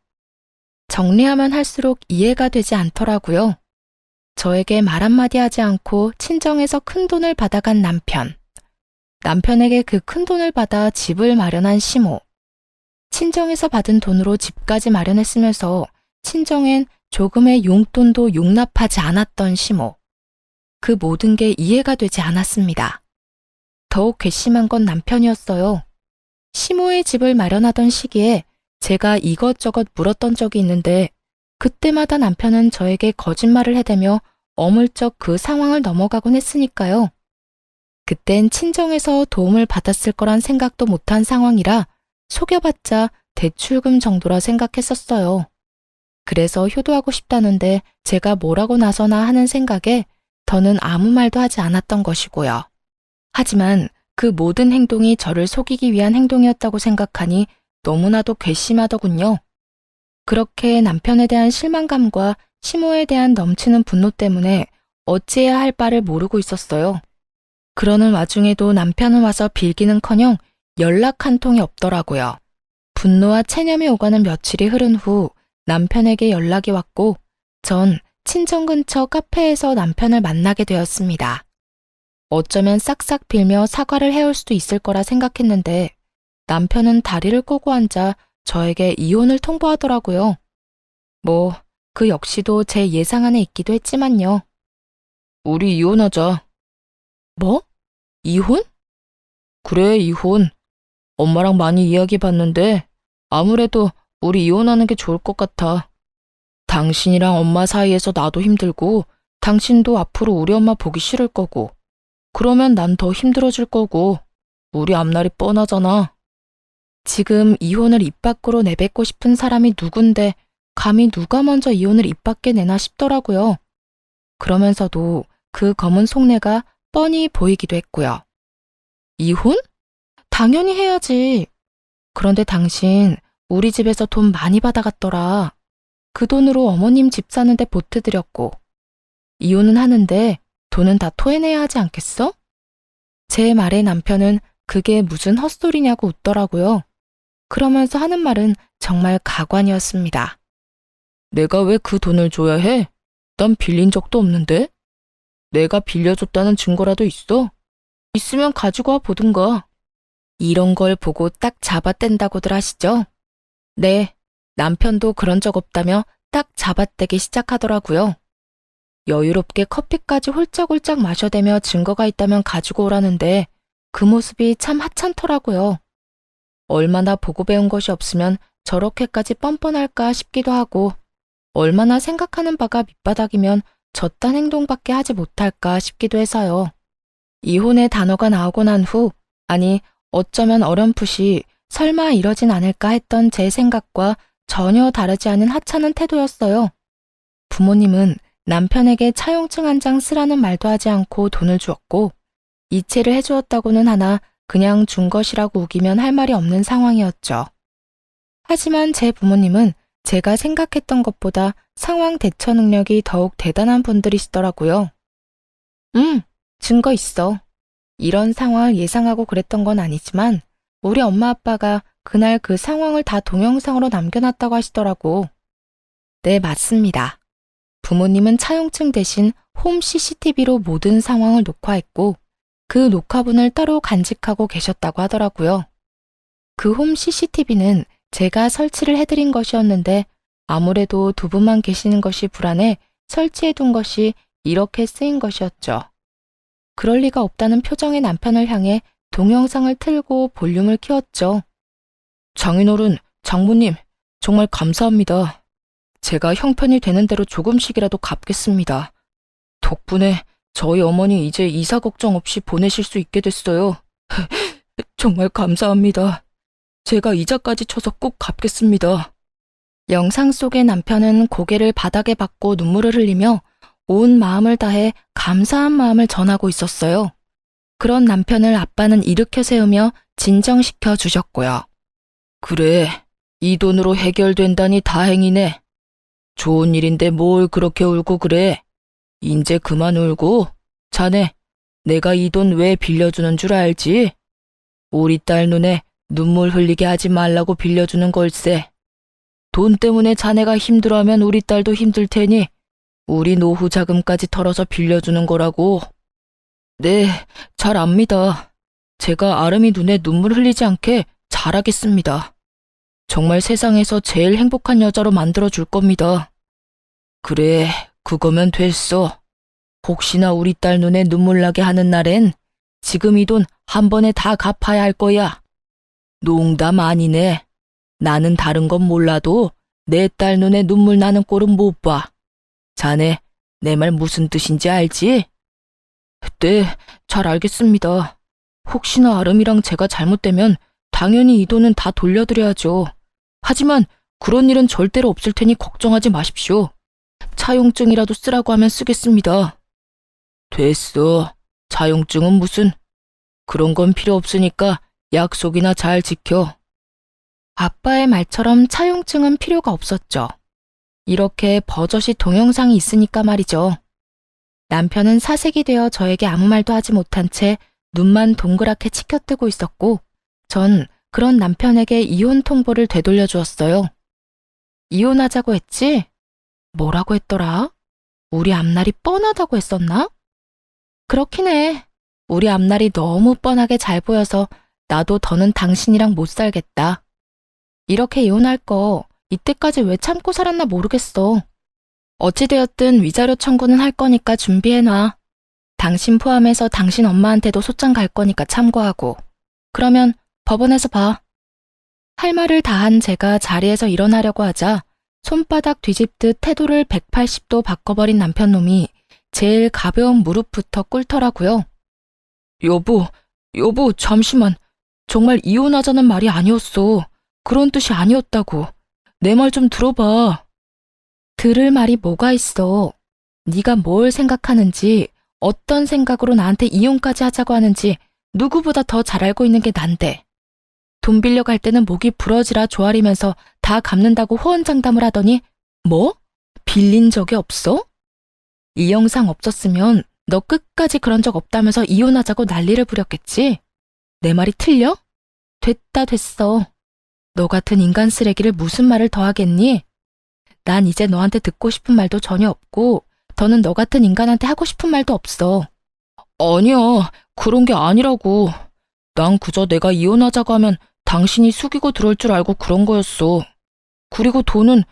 정리하면 할수록 이해가 되지 않더라고요. 저에게 말 한마디 하지 않고 친정에서 큰 돈을 받아간 남편. 남편에게 그 큰 돈을 받아 집을 마련한 시모. 친정에서 받은 돈으로 집까지 마련했으면서 친정엔 조금의 용돈도 용납하지 않았던 시모. 그 모든 게 이해가 되지 않았습니다. 더욱 괘씸한 건 남편이었어요. 시모의 집을 마련하던 시기에 제가 이것저것 물었던 적이 있는데 그때마다 남편은 저에게 거짓말을 해대며 어물쩍 그 상황을 넘어가곤 했으니까요. 그땐 친정에서 도움을 받았을 거란 생각도 못한 상황이라 속여봤자 대출금 정도라 생각했었어요. 그래서 효도하고 싶다는데 제가 뭐라고 나서나 하는 생각에 더는 아무 말도 하지 않았던 것이고요. 하지만 그 모든 행동이 저를 속이기 위한 행동이었다고 생각하니 너무나도 괘씸하더군요. 그렇게 남편에 대한 실망감과 시모에 대한 넘치는 분노 때문에 어찌해야 할 바를 모르고 있었어요. 그러는 와중에도 남편은 와서 빌기는커녕 연락 한 통이 없더라고요. 분노와 체념이 오가는 며칠이 흐른 후 남편에게 연락이 왔고 전 친정 근처 카페에서 남편을 만나게 되었습니다. 어쩌면 싹싹 빌며 사과를 해올 수도 있을 거라 생각했는데 남편은 다리를 꼬고 앉아 저에게 이혼을 통보하더라고요. 뭐, 그 역시도 제 예상 안에 있기도 했지만요. 우리 이혼하자. 뭐? 이혼? 그래, 이혼. 엄마랑 많이 이야기해봤는데 아무래도 우리 이혼하는 게 좋을 것 같아. 당신이랑 엄마 사이에서 나도 힘들고 당신도 앞으로 우리 엄마 보기 싫을 거고 그러면 난 더 힘들어질 거고 우리 앞날이 뻔하잖아. 지금 이혼을 입 밖으로 내뱉고 싶은 사람이 누군데 감히 누가 먼저 이혼을 입 밖에 내나 싶더라고요. 그러면서도 그 검은 속내가 뻔히 보이기도 했고요. 이혼? 당연히 해야지. 그런데 당신 우리 집에서 돈 많이 받아갔더라. 그 돈으로 어머님 집 사는데 보태드렸고 이혼은 하는데 돈은 다 토해내야 하지 않겠어? 제 말에 남편은 그게 무슨 헛소리냐고 웃더라고요. 그러면서 하는 말은 정말 가관이었습니다. 내가 왜 그 돈을 줘야 해? 난 빌린 적도 없는데? 내가 빌려줬다는 증거라도 있어? 있으면 가지고 와 보든가. 이런 걸 보고 딱 잡아댄다고들 하시죠? 네, 남편도 그런 적 없다며 딱 잡아떼기 시작하더라고요. 여유롭게 커피까지 홀짝홀짝 마셔대며 증거가 있다면 가지고 오라는데 그 모습이 참 하찮더라고요. 얼마나 보고 배운 것이 없으면 저렇게까지 뻔뻔할까 싶기도 하고 얼마나 생각하는 바가 밑바닥이면 저딴 행동밖에 하지 못할까 싶기도 해서요. 이혼의 단어가 나오고 난 후, 아니 어쩌면 어렴풋이 설마 이러진 않을까 했던 제 생각과 전혀 다르지 않은 하찮은 태도였어요. 부모님은 남편에게 차용증 한 장 쓰라는 말도 하지 않고 돈을 주었고 이체를 해주었다고는 하나 그냥 준 것이라고 우기면 할 말이 없는 상황이었죠. 하지만 제 부모님은 제가 생각했던 것보다 상황 대처 능력이 더욱 대단한 분들이시더라고요. 증거 있어. 이런 상황을 예상하고 그랬던 건 아니지만 우리 엄마 아빠가 그날 그 상황을 다 동영상으로 남겨놨다고 하시더라고. 네, 맞습니다. 부모님은 차용증 대신 홈 CCTV로 모든 상황을 녹화했고 그 녹화본을 따로 간직하고 계셨다고 하더라고요. 그 홈 CCTV는 제가 설치를 해드린 것이었는데 아무래도 두 분만 계시는 것이 불안해 설치해둔 것이 이렇게 쓰인 것이었죠. 그럴 리가 없다는 표정의 남편을 향해 동영상을 틀고 볼륨을 키웠죠. 장인어른, 장모님, 정말 감사합니다. 제가 형편이 되는 대로 조금씩이라도 갚겠습니다. 덕분에 저희 어머니 이제 이사 걱정 없이 보내실 수 있게 됐어요. 정말 감사합니다. 제가 이자까지 쳐서 꼭 갚겠습니다. 영상 속의 남편은 고개를 바닥에 박고 눈물을 흘리며 온 마음을 다해 감사한 마음을 전하고 있었어요. 그런 남편을 아빠는 일으켜 세우며 진정시켜 주셨고요. 그래, 이 돈으로 해결된다니 다행이네. 좋은 일인데 뭘 그렇게 울고 그래. 인제 그만 울고. 자네, 내가 이 돈 왜 빌려주는 줄 알지? 우리 딸 눈에 눈물 흘리게 하지 말라고 빌려주는 걸세. 돈 때문에 자네가 힘들어하면 우리 딸도 힘들 테니 우리 노후 자금까지 털어서 빌려주는 거라고. 네, 잘 압니다. 제가 아름이 눈에 눈물 흘리지 않게 잘하겠습니다. 정말 세상에서 제일 행복한 여자로 만들어줄 겁니다. 그래, 그거면 됐어. 혹시나 우리 딸 눈에 눈물 나게 하는 날엔 지금 이 돈 한 번에 다 갚아야 할 거야. 농담 아니네. 나는 다른 건 몰라도 내 딸 눈에 눈물 나는 꼴은 못 봐. 자네, 내 말 무슨 뜻인지 알지? 네, 잘 알겠습니다. 혹시나 아름이랑 제가 잘못되면 당연히 이 돈은 다 돌려드려야죠. 하지만 그런 일은 절대로 없을 테니 걱정하지 마십시오. 차용증이라도 쓰라고 하면 쓰겠습니다. 됐어. 차용증은 무슨. 그런 건 필요 없으니까 약속이나 잘 지켜. 아빠의 말처럼 차용증은 필요가 없었죠. 이렇게 버젓이 동영상이 있으니까 말이죠. 남편은 사색이 되어 저에게 아무 말도 하지 못한 채 눈만 동그랗게 치켜뜨고 있었고 전 그런 남편에게 이혼 통보를 되돌려 주었어요. 이혼하자고 했지? 뭐라고 했더라? 우리 앞날이 뻔하다고 했었나? 그렇긴 해. 우리 앞날이 너무 뻔하게 잘 보여서 나도 더는 당신이랑 못 살겠다. 이렇게 이혼할 거 이때까지 왜 참고 살았나 모르겠어. 어찌되었든 위자료 청구는 할 거니까 준비해놔. 당신 포함해서 당신 엄마한테도 소장 갈 거니까 참고하고. 그러면 법원에서 봐. 할 말을 다한 제가 자리에서 일어나려고 하자 손바닥 뒤집듯 태도를 180도 바꿔버린 남편놈이 제일 가벼운 무릎부터 꿇더라고요. 여보, 잠시만. 정말 이혼하자는 말이 아니었어. 그런 뜻이 아니었다고. 내 말 좀 들어봐. 들을 말이 뭐가 있어. 네가 뭘 생각하는지, 어떤 생각으로 나한테 이혼까지 하자고 하는지 누구보다 더 잘 알고 있는 게 난데. 돈 빌려갈 때는 목이 부러지라 조아리면서 다 갚는다고 호언장담을 하더니 뭐? 빌린 적이 없어? 이 영상 없었으면 너 끝까지 그런 적 없다면서 이혼하자고 난리를 부렸겠지? 내 말이 틀려? 됐어. 너 같은 인간 쓰레기를 무슨 말을 더 하겠니? 난 이제 너한테 듣고 싶은 말도 전혀 없고 더는 너 같은 인간한테 하고 싶은 말도 없어. 아니야, 그런 게 아니라고. 난 그저 내가 이혼하자고 하면 당신이 숙이고 들어올 줄 알고 그런 거였어. 그리고 돈은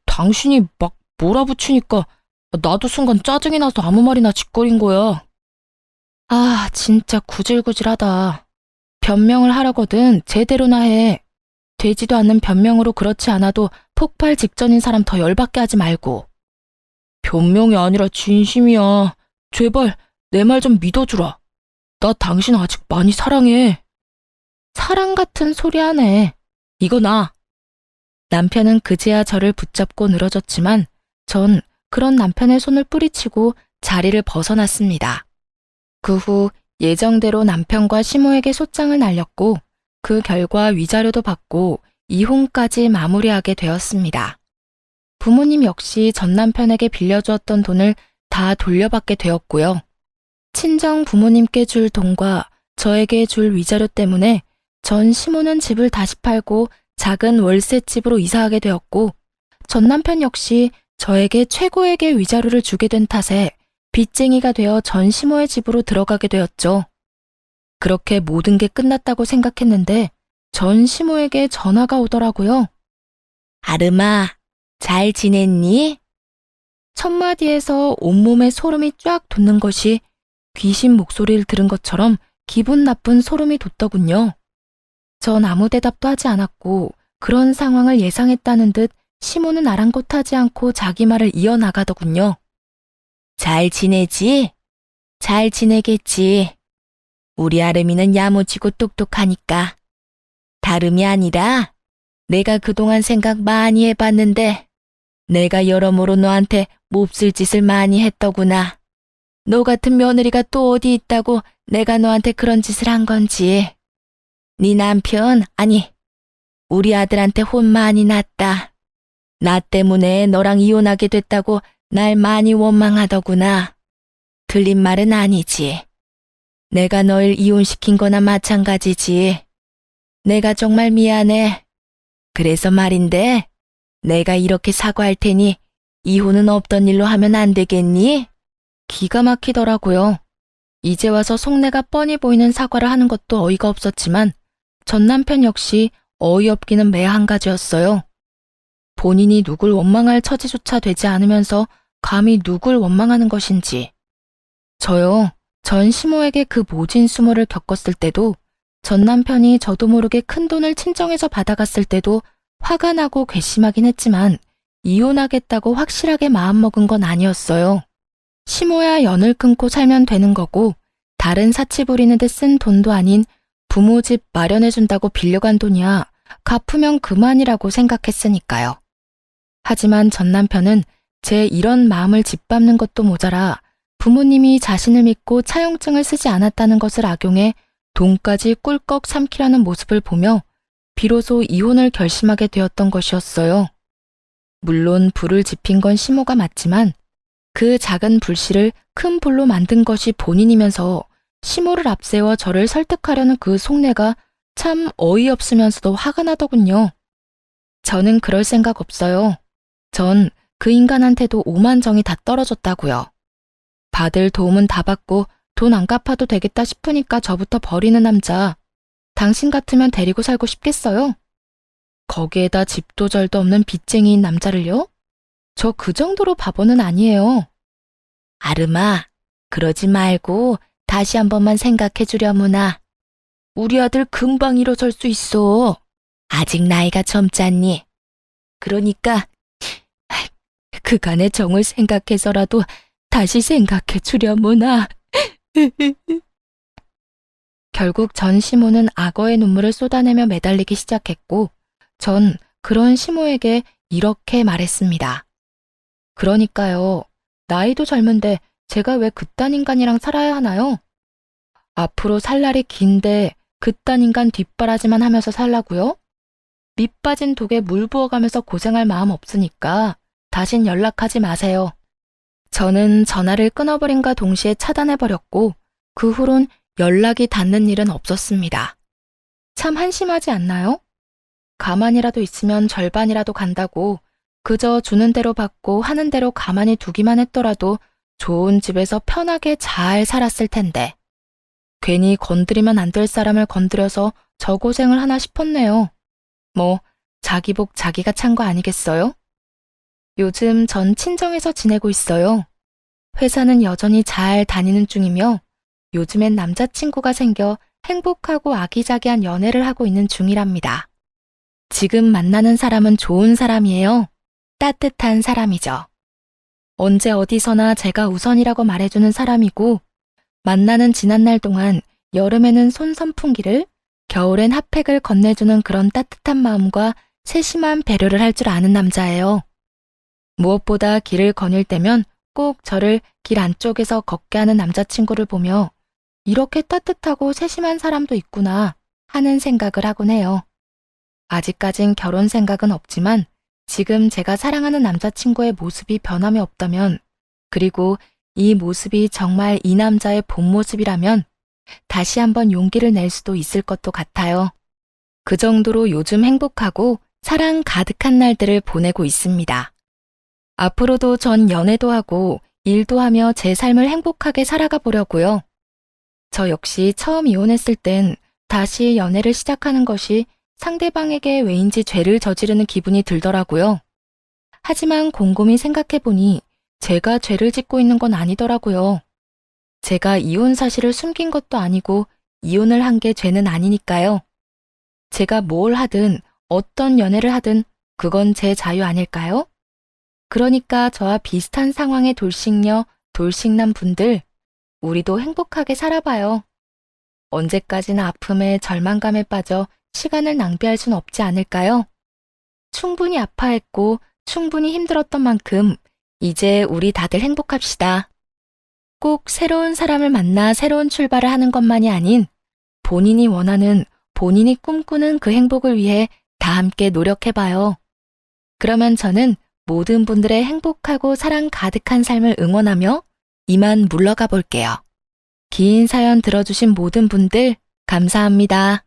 당신이 막 몰아붙이니까 나도 순간 짜증이 나서 아무 말이나 짓거린 거야. 아, 진짜 구질구질하다. 변명을 하려거든 제대로나 해. 되지도 않는 변명으로 그렇지 않아도 폭발 직전인 사람 더 열받게 하지 말고. 변명이 아니라 진심이야. 제발 내 말 좀 믿어주라. 나 당신 아직 많이 사랑해. 사랑 같은 소리 하네. 이거 나. 남편은 그제야 저를 붙잡고 늘어졌지만 전 그런 남편의 손을 뿌리치고 자리를 벗어났습니다. 그 후 예정대로 남편과 시모에게 소장을 날렸고 그 결과 위자료도 받고 이혼까지 마무리하게 되었습니다. 부모님 역시 전 남편에게 빌려주었던 돈을 다 돌려받게 되었고요. 친정 부모님께 줄 돈과 저에게 줄 위자료 때문에 전 시모는 집을 다시 팔고 작은 월세집으로 이사하게 되었고, 전 남편 역시 저에게 최고액의 위자료를 주게 된 탓에 빚쟁이가 되어 전 시모의 집으로 들어가게 되었죠. 그렇게 모든 게 끝났다고 생각했는데 전 시모에게 전화가 오더라고요. 아름아, 잘 지냈니? 첫 마디에서 온몸에 소름이 쫙 돋는 것이 귀신 목소리를 들은 것처럼 기분 나쁜 소름이 돋더군요. 전 아무 대답도 하지 않았고 그런 상황을 예상했다는 듯 시모는 아랑곳하지 않고 자기 말을 이어나가더군요. 잘 지내지? 잘 지내겠지. 우리 아름이는 야무지고 똑똑하니까. 다름이 아니라 내가 그동안 생각 많이 해봤는데 내가 여러모로 너한테 몹쓸 짓을 많이 했더구나. 너 같은 며느리가 또 어디 있다고 내가 너한테 그런 짓을 한 건지. 네 남편, 아니, 우리 아들한테 혼 많이 났다. 나 때문에 너랑 이혼하게 됐다고 날 많이 원망하더구나. 틀린 말은 아니지. 내가 널 이혼시킨 거나 마찬가지지. 내가 정말 미안해. 그래서 말인데, 내가 이렇게 사과할 테니 이혼은 없던 일로 하면 안 되겠니? 기가 막히더라고요. 이제 와서 속내가 뻔히 보이는 사과를 하는 것도 어이가 없었지만 전 남편 역시 어이없기는 매 한 가지였어요. 본인이 누굴 원망할 처지조차 되지 않으면서 감히 누굴 원망하는 것인지. 저요, 전 시모에게 그 모진 수모를 겪었을 때도, 전 남편이 저도 모르게 큰 돈을 친정에서 받아갔을 때도 화가 나고 괘씸하긴 했지만 이혼하겠다고 확실하게 마음먹은 건 아니었어요. 시모야 연을 끊고 살면 되는 거고 다른 사치 부리는 데 쓴 돈도 아닌 부모 집 마련해준다고 빌려간 돈이야 갚으면 그만이라고 생각했으니까요. 하지만 전 남편은 제 이런 마음을 짓밟는 것도 모자라 부모님이 자신을 믿고 차용증을 쓰지 않았다는 것을 악용해 돈까지 꿀꺽 삼키려는 모습을 보며 비로소 이혼을 결심하게 되었던 것이었어요. 물론 불을 지핀 건 시모가 맞지만 그 작은 불씨를 큰 불로 만든 것이 본인이면서 시모를 앞세워 저를 설득하려는 그 속내가 참 어이없으면서도 화가 나더군요. 저는 그럴 생각 없어요. 전 그 인간한테도 오만정이 다 떨어졌다고요. 받을 도움은 다 받고 돈 안 갚아도 되겠다 싶으니까 저부터 버리는 남자, 당신 같으면 데리고 살고 싶겠어요? 거기에다 집도 절도 없는 빚쟁이인 남자를요? 저 그 정도로 바보는 아니에요. 아름아, 그러지 말고 다시 한 번만 생각해 주려무나. 우리 아들 금방 일어설 수 있어. 아직 나이가 젊잖니. 그러니까 그간의 정을 생각해서라도 다시 생각해 주려무나. 결국 전 시모는 악어의 눈물을 쏟아내며 매달리기 시작했고 전 그런 시모에게 이렇게 말했습니다. 그러니까요. 나이도 젊은데 제가 왜 그딴 인간이랑 살아야 하나요? 앞으로 살 날이 긴데 그딴 인간 뒷바라지만 하면서 살라고요? 밑 빠진 독에 물 부어가면서 고생할 마음 없으니까 다신 연락하지 마세요. 저는 전화를 끊어버린과 동시에 차단해버렸고 그 후론 연락이 닿는 일은 없었습니다. 참 한심하지 않나요? 가만히라도 있으면 절반이라도 간다고 그저 주는 대로 받고 하는 대로 가만히 두기만 했더라도 좋은 집에서 편하게 잘 살았을 텐데 괜히 건드리면 안 될 사람을 건드려서 저 고생을 하나 싶었네요. 뭐 자기 복 자기가 찬 거 아니겠어요? 요즘 전 친정에서 지내고 있어요. 회사는 여전히 잘 다니는 중이며 요즘엔 남자친구가 생겨 행복하고 아기자기한 연애를 하고 있는 중이랍니다. 지금 만나는 사람은 좋은 사람이에요. 따뜻한 사람이죠. 언제 어디서나 제가 우선이라고 말해주는 사람이고 만나는 지난날 동안 여름에는 손 선풍기를 겨울엔 핫팩을 건네주는 그런 따뜻한 마음과 세심한 배려를 할 줄 아는 남자예요. 무엇보다 길을 거닐 때면 꼭 저를 길 안쪽에서 걷게 하는 남자친구를 보며 이렇게 따뜻하고 세심한 사람도 있구나 하는 생각을 하곤 해요. 아직까진 결혼 생각은 없지만 지금 제가 사랑하는 남자친구의 모습이 변함이 없다면, 그리고 이 모습이 정말 이 남자의 본 모습이라면 다시 한번 용기를 낼 수도 있을 것도 같아요. 그 정도로 요즘 행복하고 사랑 가득한 날들을 보내고 있습니다. 앞으로도 전 연애도 하고 일도 하며 제 삶을 행복하게 살아가 보려고요. 저 역시 처음 이혼했을 땐 다시 연애를 시작하는 것이 상대방에게 왜인지 죄를 저지르는 기분이 들더라고요. 하지만 곰곰이 생각해보니 제가 죄를 짓고 있는 건 아니더라고요. 제가 이혼 사실을 숨긴 것도 아니고 이혼을 한 게 죄는 아니니까요. 제가 뭘 하든 어떤 연애를 하든 그건 제 자유 아닐까요? 그러니까 저와 비슷한 상황의 돌싱녀, 돌싱남 분들, 우리도 행복하게 살아봐요. 언제까지나 아픔에 절망감에 빠져 시간을 낭비할 순 없지 않을까요? 충분히 아파했고 충분히 힘들었던 만큼 이제 우리 다들 행복합시다. 꼭 새로운 사람을 만나 새로운 출발을 하는 것만이 아닌 본인이 원하는, 본인이 꿈꾸는 그 행복을 위해 다 함께 노력해봐요. 그러면 저는 모든 분들의 행복하고 사랑 가득한 삶을 응원하며 이만 물러가 볼게요. 긴 사연 들어주신 모든 분들 감사합니다.